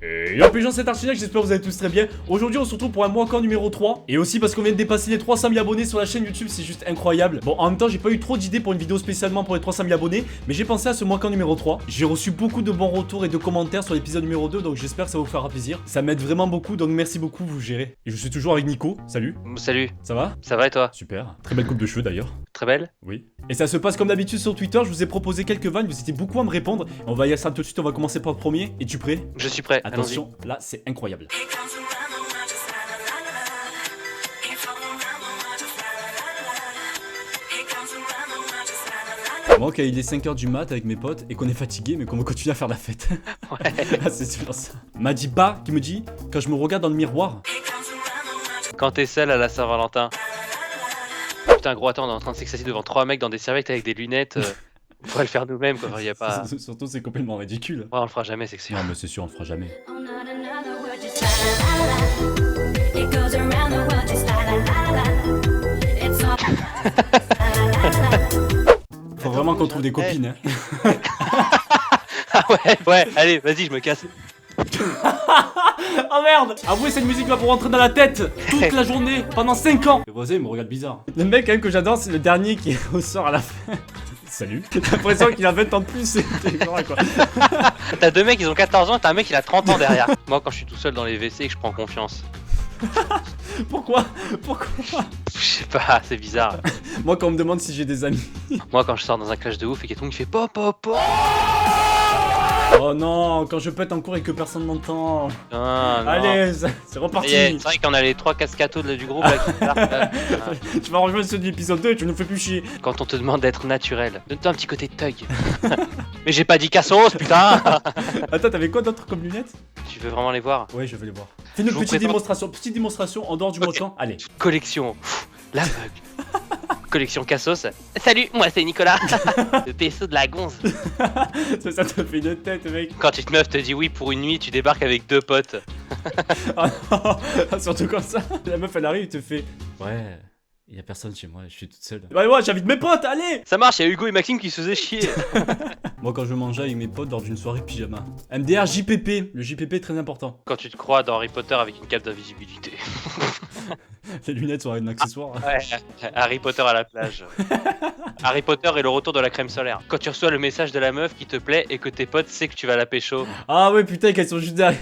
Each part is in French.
Et yop les gens, c'est Archinac, j'espère que vous allez tous très bien. Aujourd'hui on se retrouve pour un mois encore numéro 3. Et aussi parce qu'on vient de dépasser les 300 000 abonnés sur la chaîne YouTube, c'est juste incroyable. Bon, en même temps j'ai pas eu trop d'idées pour une vidéo spécialement pour les 300 000 abonnés, mais j'ai pensé à ce mois encore numéro 3. J'ai reçu beaucoup de bons retours et de commentaires sur l'épisode numéro 2, donc j'espère que ça vous fera plaisir. Ça m'aide vraiment beaucoup, donc merci beaucoup, vous gérez. Et je suis toujours avec Nico, salut. Salut, Ça va? ça va et toi? Super. Très belle coupe de cheveux d'ailleurs. Très belle? Oui. Et ça se passe comme d'habitude sur Twitter, je vous ai proposé quelques vannes, vous étiez beaucoup à me répondre. On va y aller ça tout de suite, on va commencer par le premier. Es-tu prêt? Je suis prêt, Attention, là c'est incroyable. Moi quand il est 5h du mat avec mes potes et qu'on est fatigué mais qu'on veut continuer à faire la fête. Ouais. Ah c'est super ça. M'a dit pas qui me dit quand je me regarde dans le miroir. Quand t'es seul à la Saint-Valentin. Putain gros attends, on est en train de s'extasier devant 3 mecs dans des serviettes avec des lunettes. On pourrait le faire nous-mêmes quoi, y a pas... Surtout c'est complètement ridicule. Ouais, on le fera jamais, c'est que c'est... Non mais c'est sûr on le fera jamais. Faut vraiment qu'on trouve des copines hein. Ah ouais, allez, vas-y, je me casse. Oh merde! Avouez, cette musique va vous rentrer dans la tête toute la journée, pendant 5 ans! Le voisin il me regarde bizarre. Le mec quand même que j'adore, c'est le dernier qui ressort à la fin. Salut. J'ai l'impression qu'il a 20 ans de plus, c'est quoi. T'as deux mecs, ils ont 14 ans, t'as un mec, il a 30 ans derrière. Moi, quand je suis tout seul dans les WC et que je prends confiance. Pourquoi? Je sais pas, c'est bizarre. Moi quand on me demande si j'ai des amis. Moi, quand je sors dans un clash de ouf et qu'il y a tout le monde qui fait pop pop pop. Oh non, quand je pète en cours et que personne m'entend. Non. Allez, c'est reparti. C'est vrai qu'on a les 3 cascatos du groupe là qui partent. Tu vas rejoindre ceux de l'épisode 2 et tu nous fais plus chier. Quand on te demande d'être naturel, donne-toi un petit côté thug. Mais j'ai pas dit cassos, putain. Attends, t'avais quoi d'autre comme lunettes? Tu veux vraiment les voir? Ouais, je vais les voir. Fais-nous Je une vous petite présente- démonstration en dehors du mot de camp. Allez. Collection, l'aveugle. Collection Cassos. Salut, moi c'est Nicolas. Le PSO de la gonze. Ça te fait une tête, mec. Quand une meuf te dit oui pour une nuit, tu débarques avec 2 potes. Ah non, surtout comme ça. La meuf elle arrive et te fait ouais, y a personne chez moi, je suis toute seule. Bah ouais, j'invite mes potes, allez. Ça marche, y'a Hugo et Maxime qui se faisaient chier. Moi quand je mangeais avec mes potes lors d'une soirée pyjama. MDR JPP, le JPP est très important. Quand tu te crois dans Harry Potter avec une cape d'invisibilité. Les lunettes sont un accessoire. Ouais, Harry Potter à la plage. Harry Potter et le retour de la crème solaire. Quand tu reçois le message de la meuf qui te plaît et que tes potes savent que tu vas la pécho. Ah ouais putain qu'elles sont juste derrière.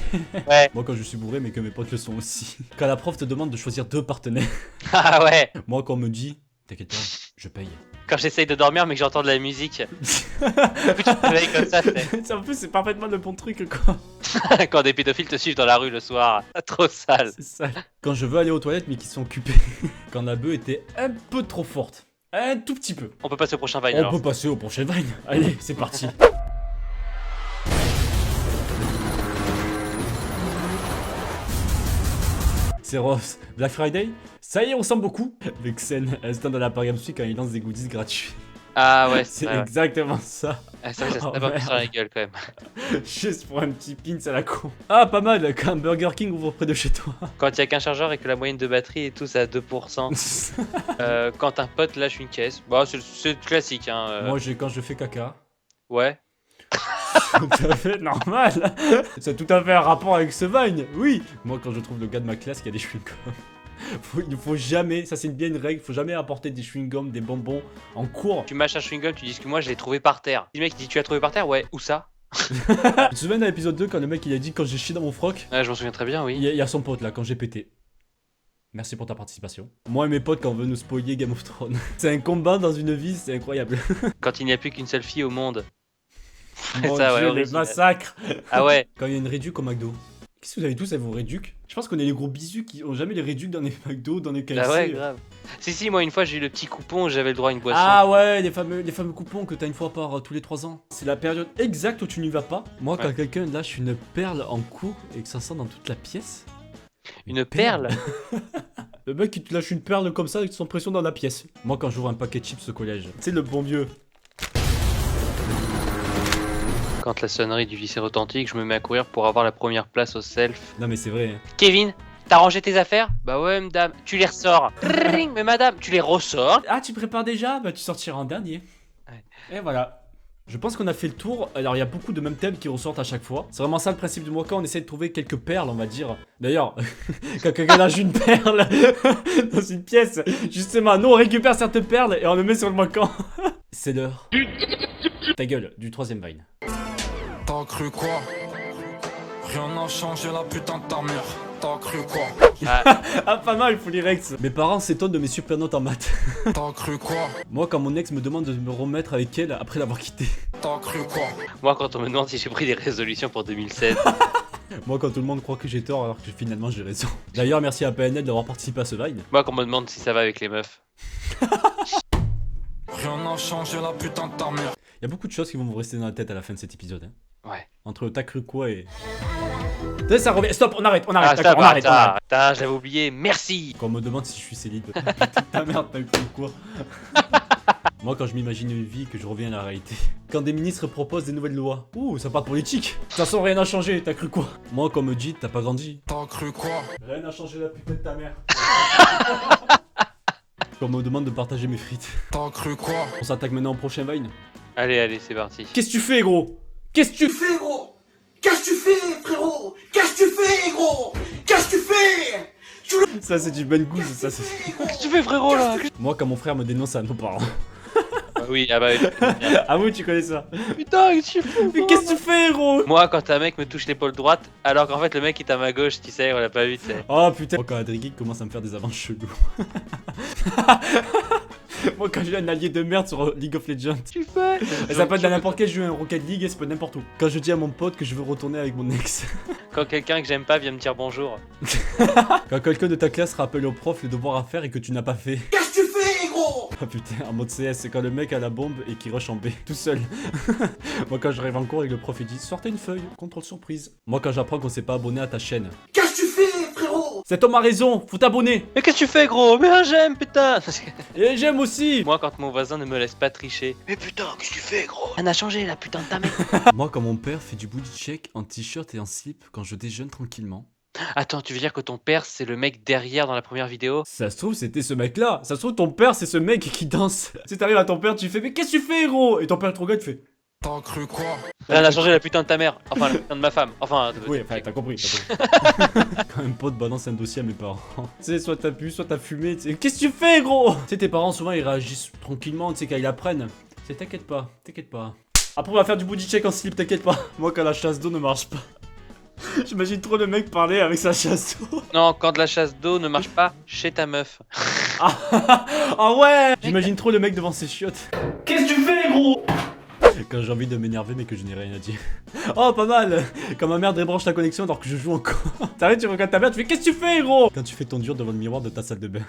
Ouais. Moi quand je suis bourré mais que mes potes le sont aussi. Quand la prof te demande de choisir 2 partenaires. Ah ouais. Moi quand on me dit t'inquiète pas, je paye. Quand j'essaye de dormir mais que j'entends de la musique. Du coup tu te réveilles comme ça, c'est... En plus c'est parfaitement le bon truc quoi. Quand des pédophiles te suivent dans la rue le soir. Trop sale. C'est ça. Quand je veux aller aux toilettes mais qui sont occupées. Quand la bœuf était un peu trop forte. Un tout petit peu. On peut passer au prochain Vine On alors. peut passer au prochain Vine. Allez, c'est parti. C'est Ross. Black Friday? Ça y est, on sent beaucoup. Vexen, instant dans la Paris Week quand il lance des goodies gratuits. Ah ouais, C'est vrai, ouais. exactement ça. Ah, c'est vrai, ça se Oh, tape un peu merde. sur la gueule quand même. Juste pour un petit pin, c'est la con. Ah, pas mal, quand un Burger King ouvre près de chez toi. Quand il y a qu'un chargeur et que la moyenne de batterie est tous à 2%. Quand un pote lâche une caisse. Bah, c'est classique, hein. Moi, quand je fais caca. Ouais. Tout à fait normal. Ça a tout à fait un rapport avec ce Vine. Oui. Moi, quand je trouve le gars de ma classe qui a des chewing-gums. Il ne faut jamais, ça c'est bien une règle, il faut jamais apporter des chewing-gums, des bonbons en cours. Tu mâches un chewing-gum, tu dis que moi je l'ai trouvé par terre. Le mec il dit tu l'as trouvé par terre? Ouais, où ça? Tu te souviens dans l'épisode 2 quand le mec il a dit quand j'ai chié dans mon froc? Ouais, je m'en souviens très bien, oui. Il y a son pote là, quand j'ai pété. Merci pour ta participation. Moi et mes potes quand on veut nous spoiler Game of Thrones. C'est un combat dans une vie, c'est incroyable. Quand il n'y a plus qu'une seule fille au monde. Mon Ça, ouais, Dieu, le original. massacre. Ah ouais. Quand il y a une réduc au McDo. Qu'est-ce que vous avez tous à vos réducs? Je pense qu'on est les gros bisous qui ont jamais les réducs dans les McDo, dans les KFC. Ah ouais, grave. Si, moi une fois j'ai eu le petit coupon où j'avais le droit à une boisson. Ah ouais, les fameux coupons que t'as une fois par tous les 3 ans. C'est la période exacte où tu n'y vas pas. Moi, quand Ouais. quelqu'un lâche une perle en cours et que ça sent dans toute la pièce. Une perle? Le mec qui te lâche une perle comme ça avec son pression dans la pièce. Moi, quand j'ouvre un paquet de chips au collège, c'est le bon vieux. Quand la sonnerie du lycée retentit, que je me mets à courir pour avoir la première place au self. Non, mais c'est vrai. Kevin, t'as rangé tes affaires? Bah ouais, madame. Tu les ressors. Ring, mais madame, tu les ressors. Ah, tu prépares déjà? Bah, tu sortiras en dernier. Ouais. Et voilà. Je pense qu'on a fait le tour. Alors, il y a beaucoup de mêmes thèmes qui ressortent à chaque fois. C'est vraiment ça le principe du Moika. On essaie de trouver quelques perles, on va dire. D'ailleurs, quand quelqu'un lâche une perle dans une pièce, justement, nous on récupère certaines perles et on le met sur le Moika. C'est l'heure. Ta gueule, du 3ème Vine. T'as cru quoi? Rien n'a changé, la putain de ta mère. T'as cru quoi? Ah, pas mal, Rex. Mes parents s'étonnent de mes super notes en maths. T'as cru quoi? Moi, quand mon ex me demande de me remettre avec elle après l'avoir quitté. T'as cru quoi? Moi, quand on me demande si j'ai pris des résolutions pour 2016. Moi, quand tout le monde croit que j'ai tort alors que finalement j'ai raison. D'ailleurs, merci à PNL d'avoir participé à ce Vine. Moi, quand on me demande si ça va avec les meufs. Rien n'a changé, la putain de ta mère. Il y a beaucoup de choses qui vont vous rester dans la tête à la fin de cet épisode. Hein. Ouais. Entre t'as cru quoi et... Ça revient. Stop, on arrête, Ah, d'accord, on arrête. Putain, j'avais oublié, merci. Quand on me demande si je suis célib. Ta merde, t'as cru quoi? Moi, quand je m'imagine une vie, que je reviens à la réalité. Quand des ministres proposent des nouvelles lois. Ouh, ça part politique. De toute façon, rien n'a changé, t'as cru quoi? Moi, comme me dit, t'as pas grandi. T'as cru quoi? Rien n'a changé, la putain de ta mère. Quand on me demande de partager mes frites. T'as cru quoi? On s'attaque maintenant au prochain Vine. Allez, c'est parti. Qu'est-ce que tu fais, gros? Qu'est-ce que tu fais? fais, gros? Qu'est-ce que tu fais, frérot? Qu'est-ce que tu fais, gros? Qu'est-ce que tu fais? Ça, c'est du ben goût, ça, c'est... Qu'est-ce que tu fais, frérot, là? Moi, quand mon frère me dénonce à nos parents. Oui, ah bah oui. Ah oui, tu connais ça. Putain, qu'est-ce que tu fais? Mais qu'est-ce que tu fais, gros? Moi, quand un mec me touche l'épaule droite, alors qu'en fait, le mec est à ma gauche, tu sais, on l'a pas vu, tu sais. Oh putain. Moi, quand Adrigi commence à me faire des avances chelous. Moi, quand j'ai un allié de merde sur League of Legends. Tu fais? Ça peut être dans n'importe quel jeu, un Rocket League, et ça peut être n'importe où. Quand je dis à mon pote que je veux retourner avec mon ex. Quand quelqu'un que j'aime pas vient me dire bonjour. Quand quelqu'un de ta classe rappelle au prof le devoir à faire et que tu n'as pas fait. Qu'est-ce que tu fais, gros? Ah putain, en mode CS, c'est quand le mec a la bombe et qu'il rush en B, tout seul. Moi, quand je rêve en cours et que le prof il dit sortez une feuille, contrôle surprise. Moi, quand j'apprends qu'on s'est pas abonné à ta chaîne. Qu'est-ce que tu fais, frérot? Cet homme a raison, faut t'abonner. Mais qu'est-ce que tu fais, gros? Mais j'aime, putain. Et j'aime aussi. Moi, quand mon voisin ne me laisse pas tricher. Mais putain, qu'est-ce que tu fais, gros? Rien n'a changé, la putain de ta mère. Moi, quand mon père fait du booty check en t-shirt et en slip quand je déjeune tranquillement. Attends, tu veux dire que ton père, c'est le mec derrière dans la première vidéo? Ça se trouve, c'était ce mec-là. Ça se trouve, ton père, c'est ce mec qui danse. Si t'arrives à ton père, tu fais mais qu'est-ce que tu fais, gros? Et ton père te regarde, tu fais. T'as cru quoi? Rien n'a changé, la putain de ta mère. Enfin, la putain de ma femme. Enfin, Oui, enfin, t'as compris. Quand un pote balance un dossier à mes parents. Tu sais, soit t'as bu, soit t'as fumé. Tu sais, qu'est-ce que tu fais, gros? Tu sais, tes parents, souvent, ils réagissent tranquillement, tu sais, quand ils apprennent. Tu sais, t'inquiète pas, t'inquiète pas. Après, on va faire du booty check en slip, t'inquiète pas. Moi, quand la chasse d'eau ne marche pas. J'imagine trop le mec parler avec sa chasse d'eau. Non, quand de la chasse d'eau ne marche pas, chez ta meuf. Ah ouais. J'imagine trop le mec devant ses chiottes. Qu'est-ce que tu fais, gros? Quand j'ai envie de m'énerver mais que je n'ai rien à dire. Oh pas mal. Quand ma mère débranche la connexion alors que je joue encore. T'arrives, tu regardes ta mère, tu fais qu'est-ce que tu fais, gros? Quand tu fais ton dur devant le miroir de ta salle de bain.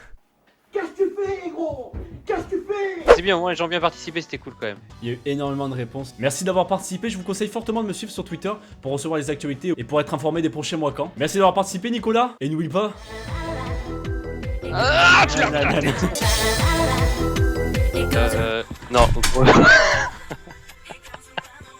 Qu'est-ce que tu fais, gros? Qu'est-ce que tu fais? C'est bien, au moins les gens ont bien participé, c'était cool quand même. Il y a eu énormément de réponses. Merci d'avoir participé, je vous conseille fortement de me suivre sur Twitter pour recevoir les actualités et pour être informé des prochains Moikans. Merci d'avoir participé, Nicolas. Et n'oublie pas... Ah, tu non.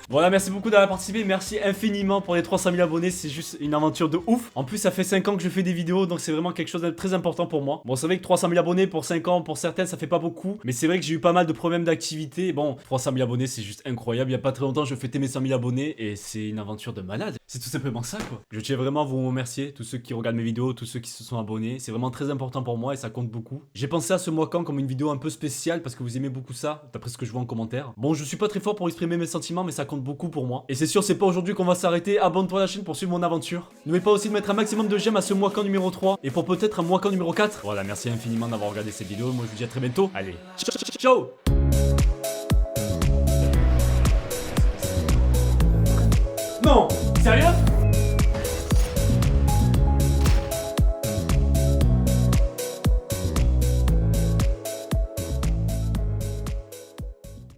Voilà, merci beaucoup d'avoir participé, merci infiniment pour les 300 000 abonnés, c'est juste une aventure de ouf. En plus, ça fait 5 ans que je fais des vidéos, donc c'est vraiment quelque chose de très important pour moi. Bon, c'est vrai que 300 000 abonnés pour 5 ans, pour certaines, ça fait pas beaucoup. Mais c'est vrai que j'ai eu pas mal de problèmes d'activité. Bon, 300 000 abonnés, c'est juste incroyable. Il y a pas très longtemps, je fêtais mes 100 000 abonnés et c'est une aventure de malade. C'est tout simplement ça, quoi. Je tiens vraiment à vous remercier, tous ceux qui regardent mes vidéos, tous ceux qui se sont abonnés. C'est vraiment très important pour moi et ça compte beaucoup. J'ai pensé à ce Moikan comme une vidéo un peu spéciale parce que vous aimez beaucoup ça, d'après ce que je vois en commentaire. Bon, je suis pas très fort pour exprimer mes sentiments, mais ça compte beaucoup pour moi. Et c'est sûr, c'est pas aujourd'hui qu'on va s'arrêter. Abonne-toi à la chaîne pour suivre mon aventure. N'oubliez pas aussi de mettre un maximum de j'aime à ce Moikan numéro 3 et pour peut-être un Moikan numéro 4. Voilà, merci infiniment d'avoir regardé cette vidéo. Moi, je vous dis à très bientôt. Allez, ciao. Non, sérieux?